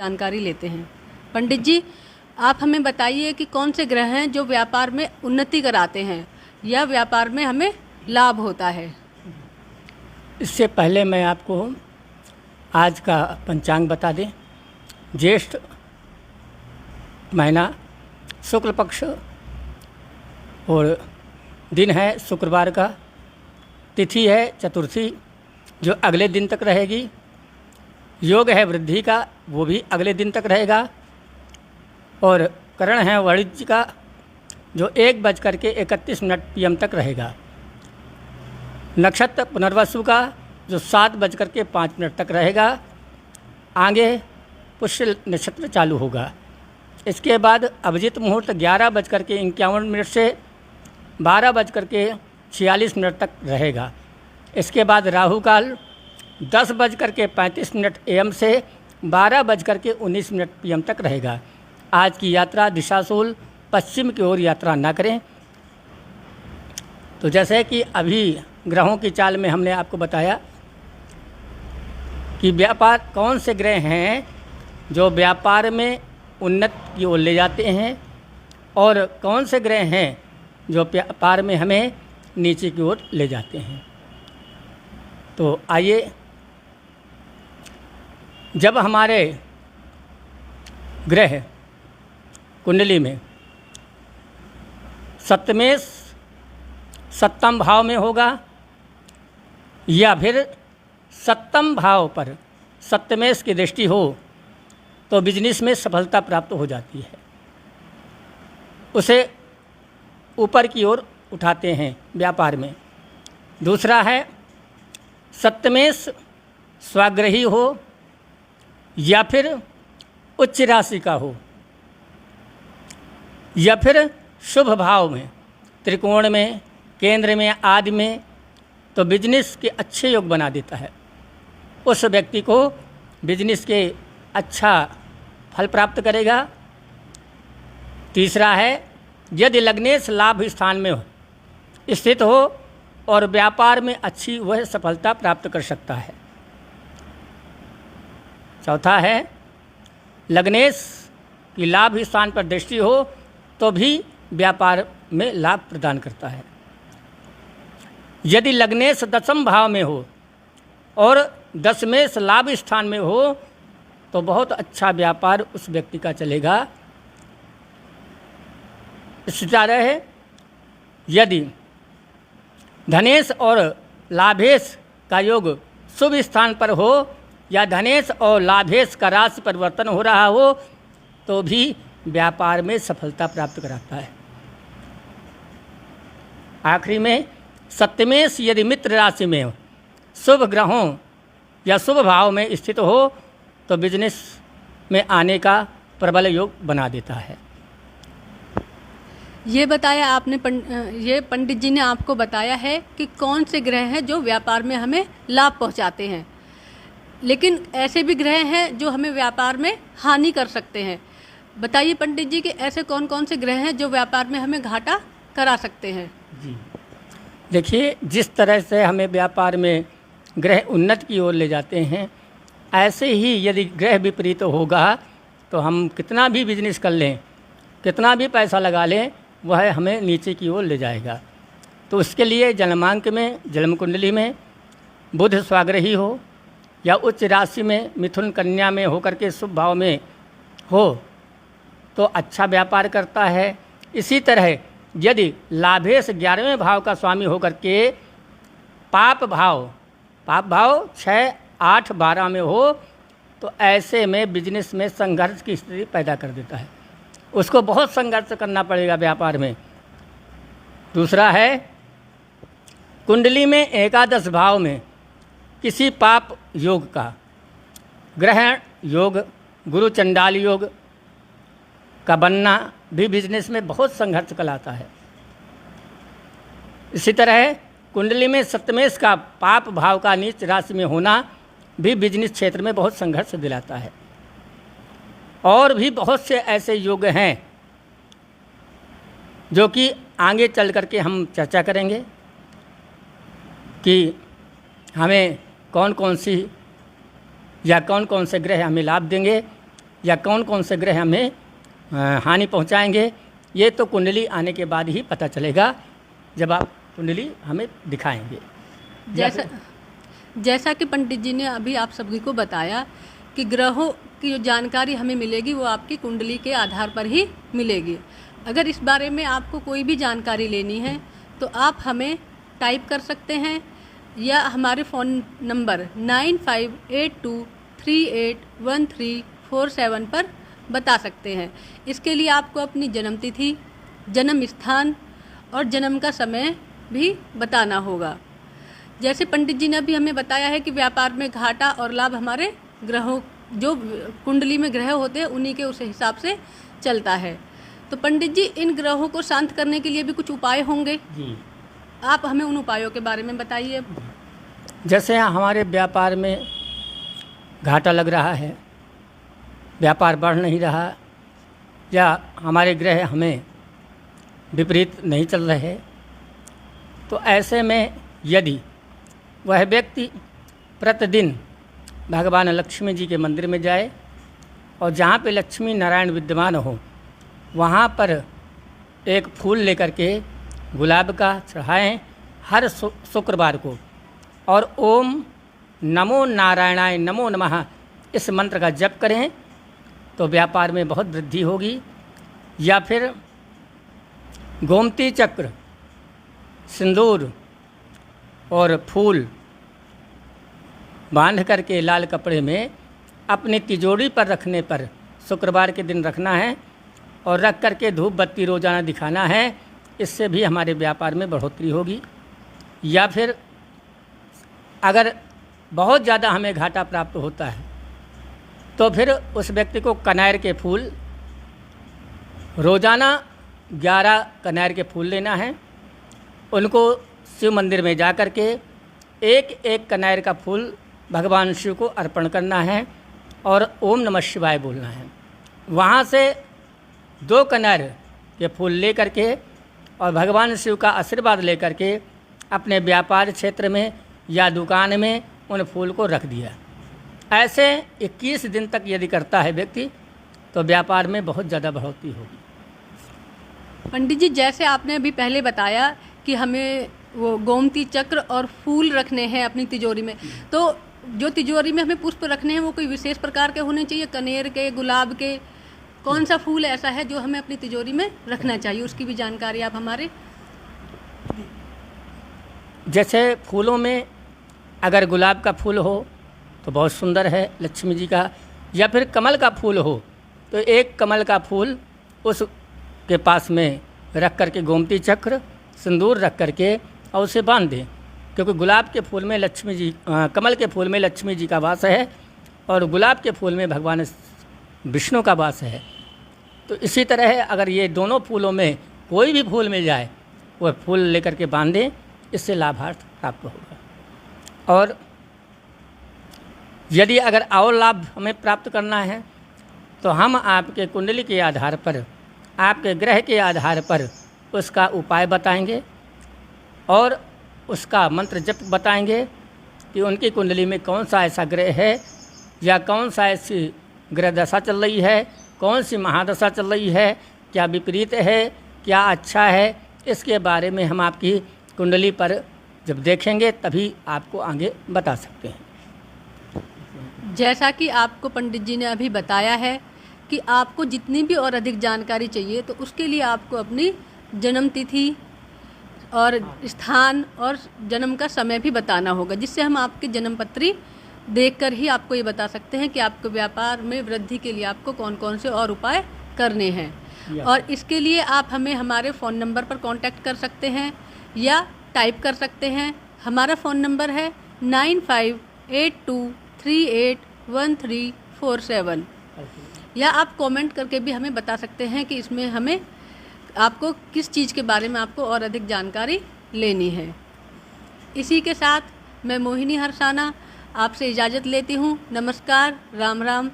जानकारी लेते हैं। पंडित जी, आप हमें बताइए कि कौन से ग्रह हैं जो व्यापार में उन्नति कराते हैं या व्यापार में हमें लाभ होता है। इससे पहले मैं आपको आज का पंचांग बता दें। ज्येष्ठ महीना, शुक्ल पक्ष और दिन है शुक्रवार का, तिथि है चतुर्थी जो अगले दिन तक रहेगी, योग है वृद्धि का वो भी अगले दिन तक रहेगा, और करण है वाणिज्य का जो 1:31 PM तक रहेगा। नक्षत्र पुनर्वसु का जो 7:05 तक रहेगा। आगे पुष्य नक्षत्र चालू होगा। इसके बाद अभिजित मुहूर्त 11:51 से 12:46 तक रहेगा। इसके बाद राहु काल 10:35 AM से 12:19 PM तक रहेगा। आज की यात्रा दिशाशूल पश्चिम की ओर यात्रा न करें। तो जैसे कि अभी ग्रहों की चाल में हमने आपको बताया कि व्यापार कौन से ग्रह हैं जो व्यापार में उन्नति की ओर ले जाते हैं और कौन से ग्रह हैं जो व्यापार में हमें नीचे की ओर ले जाते हैं। तो आइए, जब हमारे ग्रह कुंडली में सप्तमेश सप्तम भाव में होगा या फिर सप्तम भाव पर सप्तमेश की दृष्टि हो तो बिजनेस में सफलता प्राप्त हो जाती है, उसे ऊपर की ओर उठाते हैं व्यापार में। दूसरा है सप्तमेश स्वाग्रही हो या फिर उच्च राशि का हो या फिर शुभ भाव में, त्रिकोण में, केंद्र में आदि में, तो बिजनेस के अच्छे योग बना देता है। उस व्यक्ति को बिजनेस के अच्छा फल प्राप्त करेगा। तीसरा है यदि लग्नेश लाभ स्थान में स्थित हो और व्यापार में अच्छी वह सफलता प्राप्त कर सकता है। चौथा है लग्नेश की लाभ स्थान पर दृष्टि हो तो भी व्यापार में लाभ प्रदान करता है। यदि लग्नेश दशम भाव में हो और दशमेश लाभ स्थान में हो तो बहुत अच्छा व्यापार उस व्यक्ति का चलेगा। इस तरह है यदि धनेश और लाभेश का योग शुभ स्थान पर हो या धनेश और लाभेश का राशि परिवर्तन हो रहा हो तो भी व्यापार में सफलता प्राप्त कराता है। आखिरी में सप्तमेश यदि मित्र राशि में शुभ ग्रहों या शुभ भाव में स्थित हो तो बिजनेस में आने का प्रबल योग बना देता है। ये बताया आपने ये पंडित जी ने आपको बताया है कि कौन से ग्रह हैं जो व्यापार में हमें लाभ पहुंचाते हैं, लेकिन ऐसे भी ग्रह हैं जो हमें व्यापार में हानि कर सकते हैं। बताइए पंडित जी कि ऐसे कौन कौन से ग्रह हैं जो व्यापार में हमें घाटा करा सकते हैं। जी देखिए, जिस तरह से हमें व्यापार में ग्रह उन्नति की ओर ले जाते हैं, ऐसे ही यदि ग्रह विपरीत होगा तो हम कितना भी बिजनेस कर लें, कितना भी पैसा लगा लें, वह हमें नीचे की ओर ले जाएगा। तो उसके लिए जन्मांक में, जन्म कुंडली में बुध स्वाग्रही हो या उच्च राशि में मिथुन कन्या में होकर के शुभ भाव में हो तो अच्छा व्यापार करता है। इसी तरह यदि लाभेश 11वें भाव का स्वामी होकर के पाप भाव 6, 8, 12 में हो तो ऐसे में बिजनेस में संघर्ष की स्थिति पैदा कर देता है। उसको बहुत संघर्ष करना पड़ेगा व्यापार में। दूसरा है कुंडली में एकादश भाव में किसी पाप योग का, ग्रहण योग, गुरु चंडाल योग का बनना भी बिजनेस में बहुत संघर्ष कराता है। इसी तरह कुंडली में सप्तमेश का पाप भाव का नीच राशि में होना भी बिजनेस क्षेत्र में बहुत संघर्ष दिलाता है। और भी बहुत से ऐसे योग हैं जो कि आगे चल करके हम चर्चा करेंगे कि हमें कौन कौन सी या कौन कौन से ग्रह हमें लाभ देंगे या कौन कौन से ग्रह हमें हानि पहुंचाएंगे, ये तो कुंडली आने के बाद ही पता चलेगा, जब आप कुंडली हमें दिखाएंगे। जैसा कि पंडित जी ने अभी आप सभी को बताया कि ग्रहों की जो जानकारी हमें मिलेगी वो आपकी कुंडली के आधार पर ही मिलेगी। अगर इस बारे में आपको कोई भी जानकारी लेनी है तो आप हमें टाइप कर सकते हैं या हमारे फ़ोन नंबर 9582381347 पर बता सकते हैं। इसके लिए आपको अपनी जन्मतिथि, जन्म स्थान और जन्म का समय भी बताना होगा। जैसे पंडित जी ने अभी हमें बताया है कि व्यापार में घाटा और लाभ हमारे ग्रहों, जो कुंडली में ग्रह होते हैं उन्हीं के उस हिसाब से चलता है। तो पंडित जी, इन ग्रहों को शांत करने के लिए भी कुछ उपाय होंगे जी। आप हमें उन उपायों के बारे में बताइए। जैसे हमारे व्यापार में घाटा लग रहा है, व्यापार बढ़ नहीं रहा, या हमारे ग्रह हमें विपरीत नहीं चल रहे, तो ऐसे में यदि वह व्यक्ति प्रतिदिन भगवान लक्ष्मी जी के मंदिर में जाए और जहाँ पे लक्ष्मी नारायण विद्यमान हो वहाँ पर एक फूल लेकर के गुलाब का चढ़ाएं हर शुक्रवार को, और ओम नमो नारायणाय नमो नमः इस मंत्र का जप करें तो व्यापार में बहुत वृद्धि होगी। या फिर गोमती चक्र, सिंदूर और फूल बांध करके लाल कपड़े में अपनी तिजोरी पर रखने पर शुक्रवार के दिन रखना है और रख करके धूप बत्ती रोज़ाना दिखाना है। इससे भी हमारे व्यापार में बढ़ोतरी होगी। या फिर अगर बहुत ज़्यादा हमें घाटा प्राप्त होता है तो फिर उस व्यक्ति को कनेर के फूल, रोज़ाना 11 कनेर के फूल लेना है, उनको शिव मंदिर में जा कर के एक एक कनेर का फूल भगवान शिव को अर्पण करना है और ओम नमः शिवाय बोलना है। वहाँ से 2 कनेर के फूल ले करके और भगवान शिव का आशीर्वाद ले करके अपने व्यापार क्षेत्र में या दुकान में उन फूल को रख दिया। ऐसे 21 दिन तक यदि करता है व्यक्ति तो व्यापार में बहुत ज़्यादा बढ़ोतरी होगी। पंडित जी, जैसे आपने अभी पहले बताया कि हमें वो गोमती चक्र और फूल रखने हैं अपनी तिजोरी में, तो जो तिजोरी में हमें पुष्प रखने हैं वो कोई विशेष प्रकार के होने चाहिए, कनेर के, गुलाब के? कौन सा फूल ऐसा है जो हमें अपनी तिजोरी में रखना चाहिए, उसकी भी जानकारी आप हमारे। जैसे फूलों में अगर गुलाब का फूल हो तो बहुत सुंदर है लक्ष्मी जी का, या फिर कमल का फूल हो तो एक कमल का फूल उस के पास में रख करके गोमती चक्र, सिंदूर रख करके और उसे बांध दें, क्योंकि गुलाब के फूल में लक्ष्मी जी, कमल के फूल में लक्ष्मी जी का वास है और गुलाब के फूल में भगवान विष्णु का वास है। तो इसी तरह अगर ये दोनों फूलों में कोई भी फूल मिल जाए वह फूल लेकर के बांधें, इससे लाभार्थ प्राप्त होगा। और यदि अगर और लाभ हमें प्राप्त करना है तो हम आपके कुंडली के आधार पर, आपके ग्रह के आधार पर उसका उपाय बताएंगे और उसका मंत्र जप बताएंगे कि उनकी कुंडली में कौन सा ऐसा ग्रह है या कौन सा ऐसी ग्रह दशा चल रही है, कौन सी महादशा चल रही है, क्या विपरीत है, क्या अच्छा है, इसके बारे में हम आपकी कुंडली पर जब देखेंगे तभी आपको आगे बता सकते हैं। जैसा कि आपको पंडित जी ने अभी बताया है कि आपको जितनी भी और अधिक जानकारी चाहिए तो उसके लिए आपको अपनी जन्म तिथि और स्थान और जन्म का समय भी बताना होगा, जिससे हम आपके जन्म पत्री देखकर ही आपको ये बता सकते हैं कि आपके व्यापार में वृद्धि के लिए आपको कौन कौन से और उपाय करने हैं। और इसके लिए आप हमें हमारे फ़ोन नंबर पर कांटेक्ट कर सकते हैं या टाइप कर सकते हैं। हमारा फ़ोन नंबर है 9582381347, या आप कमेंट करके भी हमें बता सकते हैं कि इसमें हमें आपको किस चीज़ के बारे में आपको और अधिक जानकारी लेनी है। इसी के साथ मैं मोहिनी हरसाना आपसे इजाज़त लेती हूँ। नमस्कार, राम राम।